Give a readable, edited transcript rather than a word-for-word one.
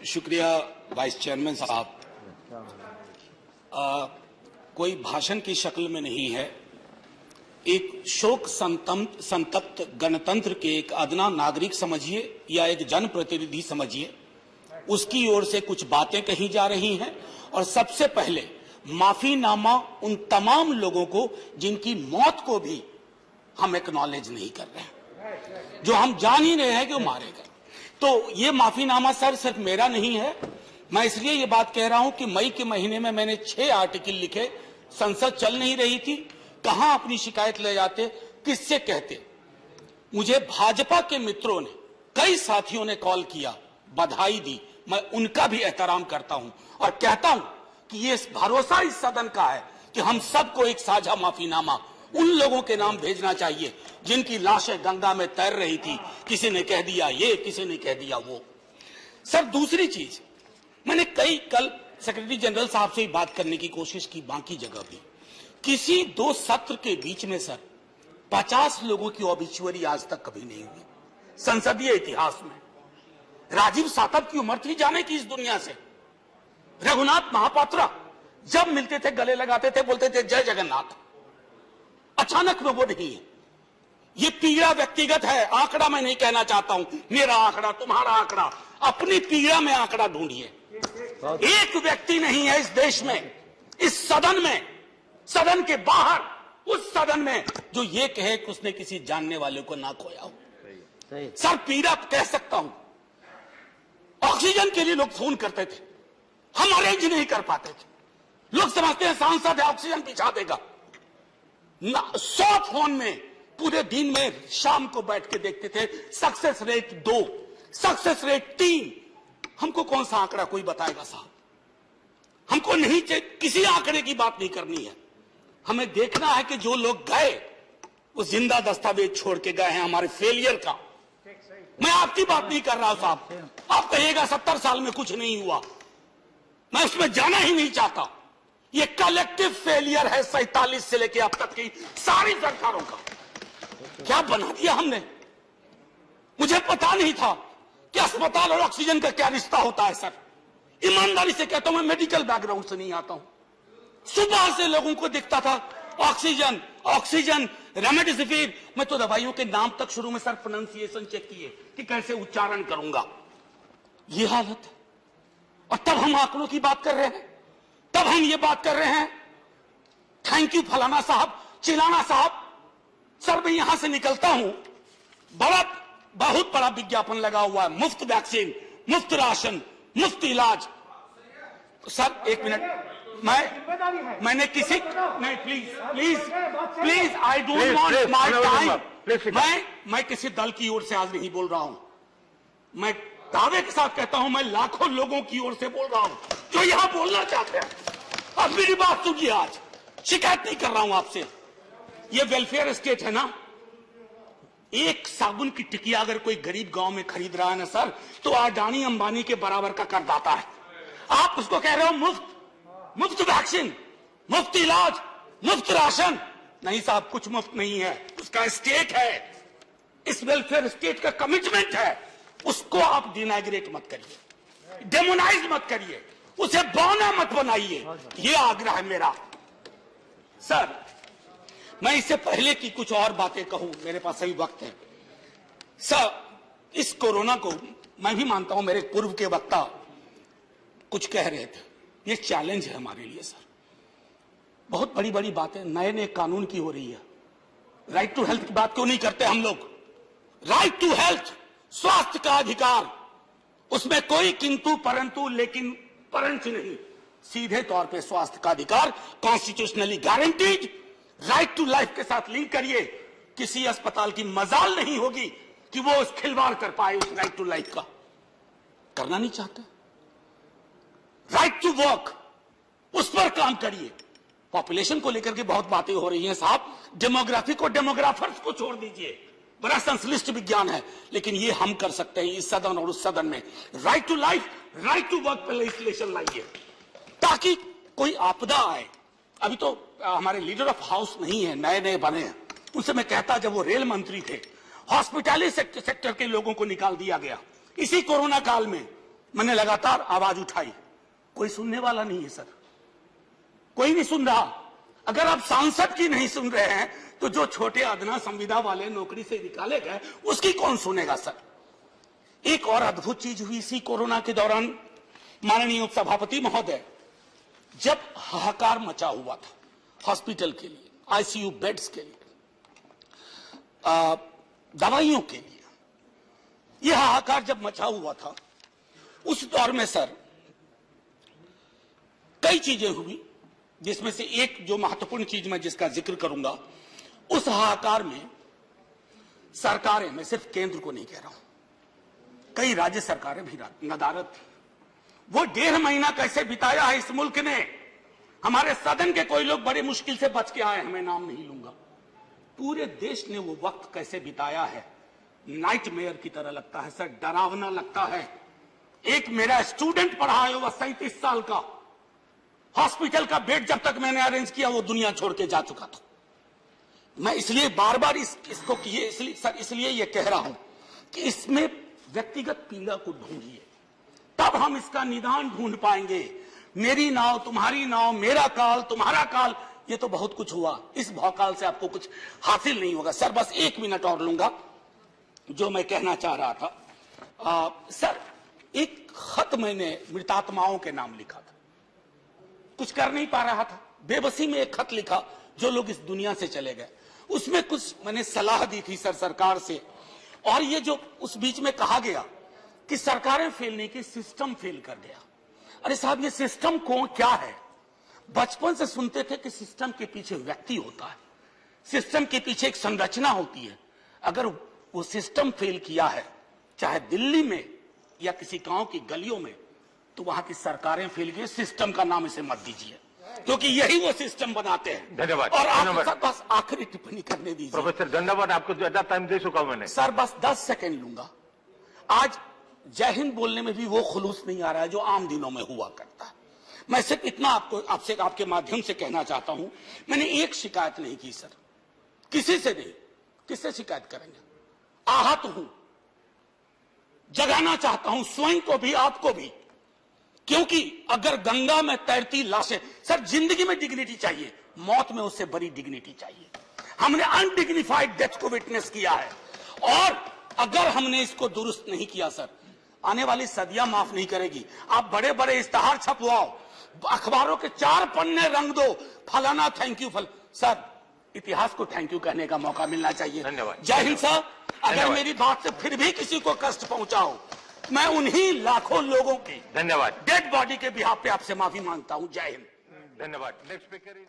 शुक्रिया vice chairman साहब। कोई भाषण की शक्ल में नहीं है, एक शोक संतप्त गणतंत्र के एक अदना नागरिक समझिए या एक जनप्रतिनिधि समझिए, उसकी ओर से कुछ बातें कही जा रही हैं। और सबसे पहले माफीनामा उन तमाम लोगों को जिनकी मौत को भी हम एक्नॉलेज नहीं कर रहे हैं, जो हम जान ही रहे हैं कि वो मारे गए। तो ये माफीनामा सर सिर्फ मेरा नहीं है। मैं इसलिए ये बात कह रहा हूं कि मई के महीने में मैंने 6 आर्टिकल लिखे, संसद चल नहीं रही थी, कहां अपनी शिकायत ले जाते, किससे कहते। मुझे भाजपा के मित्रों ने, कई साथियों ने कॉल किया, बधाई दी, मैं उनका भी एहतराम करता हूं और कहता हूं कि ये भरोसा इस सदन का है कि हम सबको एक साझा माफीनामा उन लोगों के नाम भेजना चाहिए जिनकी लाशें गंगा में तैर रही थी। किसी ने कह दिया ये, किसी ने कह दिया वो। सर दूसरी चीज, मैंने कल सेक्रेटरी जनरल साहब से बात करने की कोशिश की, बाकी जगह भी किसी 2 सत्र के बीच में सर 50 लोगों की ऑबिचुअरी आज तक कभी नहीं हुई संसदीय इतिहास में। राजीव सातव की उम्र थी जाने की इस दुनिया से। रघुनाथ महापात्रा जब मिलते थे गले लगाते थे, बोलते थे जय जगन्नाथ। अचानक में वो नहीं है। ये पीड़ा व्यक्तिगत है, आंकड़ा मैं नहीं कहना चाहता हूं, मेरा आंकड़ा, तुम्हारा आंकड़ा, अपनी पीड़ा में आंकड़ा ढूंढिए। एक व्यक्ति नहीं है इस देश में, इस सदन में, सदन के बाहर, उस सदन में जो ये कहे कि उसने किसी जानने वाले को ना खोया हो। सर पीड़ा कह सकता हूं। ऑक्सीजन के लिए लोग फोन करते थे, हम अरेंज नहीं कर पाते थे। लोग समझते हैं सांसद है ऑक्सीजन पिछा देगा। 100 फोन में पूरे दिन में शाम को बैठ के देखते थे, सक्सेस रेट 2, सक्सेस रेट 3। हमको कौन सा आंकड़ा कोई बताएगा साहब? हमको नहीं चाहिए, किसी आंकड़े की बात नहीं करनी है। हमें देखना है कि जो लोग गए वो जिंदा दस्तावेज छोड़ के गए हैं हमारे फेलियर का। मैं आपकी बात नहीं कर रहा हूं साहब, आप कहिएगा 70 साल में कुछ नहीं हुआ, मैं उसमें जाना ही नहीं चाहता। ये कलेक्टिव फेलियर है 47 से लेकर अब तक की सारी सरकारों का। क्या बना दिया हमने? मुझे पता नहीं था कि अस्पताल और ऑक्सीजन का क्या रिश्ता होता है। सर ईमानदारी से कहता हूं, मैं मेडिकल बैकग्राउंड से नहीं आता हूं। सुबह से लोगों को दिखता था ऑक्सीजन ऑक्सीजन, रेमडेसिविर। मैं तो दवाइयों के नाम तक शुरू में सर प्रोनाउंसिएशन चेक किए कि कैसे उच्चारण करूंगा। ये हालत है। और तब हम आंकड़ों की बात कर रहे हैं, तब हम ये बात कर रहे हैं थैंक यू फलाना साहब, चिलाना साहब। सर मैं यहां से निकलता हूं, बहुत बड़ा विज्ञापन लगा हुआ है, मुफ्त वैक्सीन, मुफ्त राशन, मुफ्त इलाज। सर एक मिनट, मैंने किसी नहीं, please I don't want my time. मैं किसी दल की ओर से आज नहीं बोल रहा हूं, मैं दावे के साथ कहता हूं, मैं लाखों लोगों की ओर से बोल रहा हूं जो यहां बोलना चाहते हैं। अब मेरी बात सुनिए, आज शिकायत नहीं कर रहा हूं आपसे। ये वेलफेयर स्टेट है ना, एक साबुन की टिकिया अगर कोई गरीब गांव में खरीद रहा है ना सर, तो अडानी अंबानी के बराबर का करदाता है। आप उसको कह रहे हो मुफ्त वैक्सीन, मुफ्त इलाज, मुफ्त राशन। नहीं साहब, कुछ मुफ्त नहीं है, उसका स्टेट है, इस वेलफेयर स्टेट का कमिटमेंट है। उसको आप डिनाग्रेट मत करिए, डेमोनाइज मत करिए, उसे बौना मत बनाइए, ये आग्रह है मेरा। सर मैं इससे पहले की कुछ और बातें कहूं, मेरे पास सही वक्त है। सर इस कोरोना को मैं भी मानता हूं, मेरे पूर्व के वक्ता कुछ कह रहे थे, ये चैलेंज है हमारे लिए सर। बहुत बड़ी बड़ी बातें नए कानून की हो रही है। राइट टू हेल्थ की बात क्यों नहीं करते हम लोग? राइट टू हेल्थ, स्वास्थ्य का अधिकार, उसमें कोई किंतु परंतु लेकिन परंतु नहीं, सीधे तौर पे स्वास्थ्य का अधिकार constitutionally guaranteed. Right to life के साथ लिंक करिए, किसी अस्पताल की मजाल नहीं होगी कि वो उस खिलवाड़ कर पाए उस राइट टू लाइफ का। करना नहीं चाहते। राइट टू वर्क, उस पर काम करिए। पॉपुलेशन को लेकर के बहुत बातें हो रही हैं साहब, डेमोग्राफी को डेमोग्राफर्स को छोड़ दीजिए, बड़ा संश्लिष्ट विज्ञान है, लेकिन ये हम कर सकते हैं इस सदन और उस सदन में। Right to life, right to work पर लेजिस्लेशन लाइए ताकि कोई आपदा आए। अभी तो हमारे लीडर ऑफ हाउस नहीं है, नए बने हैं। उनसे मैं कहता, जब वो रेल मंत्री थे, हॉस्पिटैलिटी सेक्टर के लोगों को निकाल दिया गया इसी कोरोना काल में। मैंने लगातार आवाज उठाई, कोई सुनने वाला नहीं है सर, कोई नहीं सुन रहा। अगर आप सांसद की नहीं सुन रहे हैं तो जो छोटे अदना संविदा वाले नौकरी से निकाले गए उसकी कौन सुनेगा सर। एक और अद्भुत चीज हुई इसी कोरोना के दौरान, माननीय उपसभापति महोदय, जब हाहाकार मचा हुआ था हॉस्पिटल के लिए, आईसीयू बेड्स के लिए, दवाइयों के लिए, यह हाहाकार जब मचा हुआ था, उस दौर में सर कई चीजें हुई, जिसमें से एक जो महत्वपूर्ण चीज मैं जिसका जिक्र करूंगा, उस हाहाकार में सरकारें, मैं सिर्फ केंद्र को नहीं कह रहा हूं, कई राज्य सरकारें भी नदारद थी। वो 1.5 महीना कैसे बिताया है इस मुल्क ने, हमारे सदन के कोई लोग बड़े मुश्किल से बच के आए हैं, मैं नाम नहीं लूंगा, पूरे देश ने वो वक्त कैसे बिताया है, नाइटमेयर की तरह लगता है सर, डरावना लगता है। एक मेरा स्टूडेंट पढ़ा है, वह 37 साल का, हॉस्पिटल का बेड जब तक मैंने अरेंज किया वो दुनिया छोड़ के जा चुका था। मैं इसलिए बार बार इसको किए इसलिए ये कह रहा हूं कि इसमें व्यक्तिगत पीड़ा को ढूंढिए, तब हम इसका निदान ढूंढ पाएंगे। मेरी नाव तुम्हारी नाव, मेरा काल तुम्हारा काल, ये तो बहुत कुछ हुआ, इस भौकाल से आपको कुछ हासिल नहीं होगा। सर बस 1 मिनट और लूंगा, जो मैं कहना चाह रहा था। सर एक खत मैंने मृतात्माओं के नाम लिखा था, कुछ कर नहीं पा रहा था, बेबसी में एक खत लिखा, जो लोग इस दुनिया से चले गए, उसमें कुछ मैंने सलाह दी थी सर सरकार से। और ये जो उस बीच में कहा गया कि सरकारें फेल नहीं की, सिस्टम फेल कर गया। अरे साहब, ये सिस्टम क्या है? बचपन से सुनते थे कि सिस्टम के पीछे व्यक्ति होता है, सिस्टम के पीछे एक संरचना होती है। अगर वो सिस्टम फेल किया है, चाहे दिल्ली में या किसी गांव की गलियों में, तो वहां की सरकारें फेल की। सिस्टम का नाम इसे मत दीजिए, क्योंकि यही वो सिस्टम बनाते हैं। धन्यवाद। और आप बस आखिरी टिप्पणी करने दीजिए। प्रोफेसर धन्यवाद, आपको ज्यादा टाइम दे चुका हूं मैंने। सर बस 10 सेकंड लूंगा। आज जय हिंद बोलने में भी वो खुलूस नहीं आ रहा है जो आम दिनों में हुआ करता है। मैं सिर्फ इतना आपसे आपके माध्यम से कहना चाहता हूं, मैंने एक शिकायत नहीं की सर, किसी से नहीं। किससे शिकायत करेंगे? आहत हूं, जगाना चाहता हूं स्वयं को भी, आपको भी, क्योंकि अगर गंगा में तैरती लाशें, सर जिंदगी में डिग्निटी चाहिए, मौत में उससे बड़ी डिग्निटी चाहिए। हमने अनडिग्निफाइड डेथ को विटनेस किया है, और अगर हमने इसको दुरुस्त नहीं किया सर, आने वाली सदियां माफ नहीं करेगी। आप बड़े बड़े इश्तहार छपवाओ, अखबारों के 4 पन्ने रंग दो, फलाना थैंक यू सर, इतिहास को थैंक यू कहने का मौका मिलना चाहिए। धन्यवाद। जय हिंद सर। अगर मेरी बात से फिर भी किसी को कष्ट पहुंचाओ, मैं उन्हीं लाखों लोगों की धन्यवाद डेड बॉडी के बिहाफ पे आपसे माफी मांगता हूं। जय हिंद। धन्यवाद। Next speaker is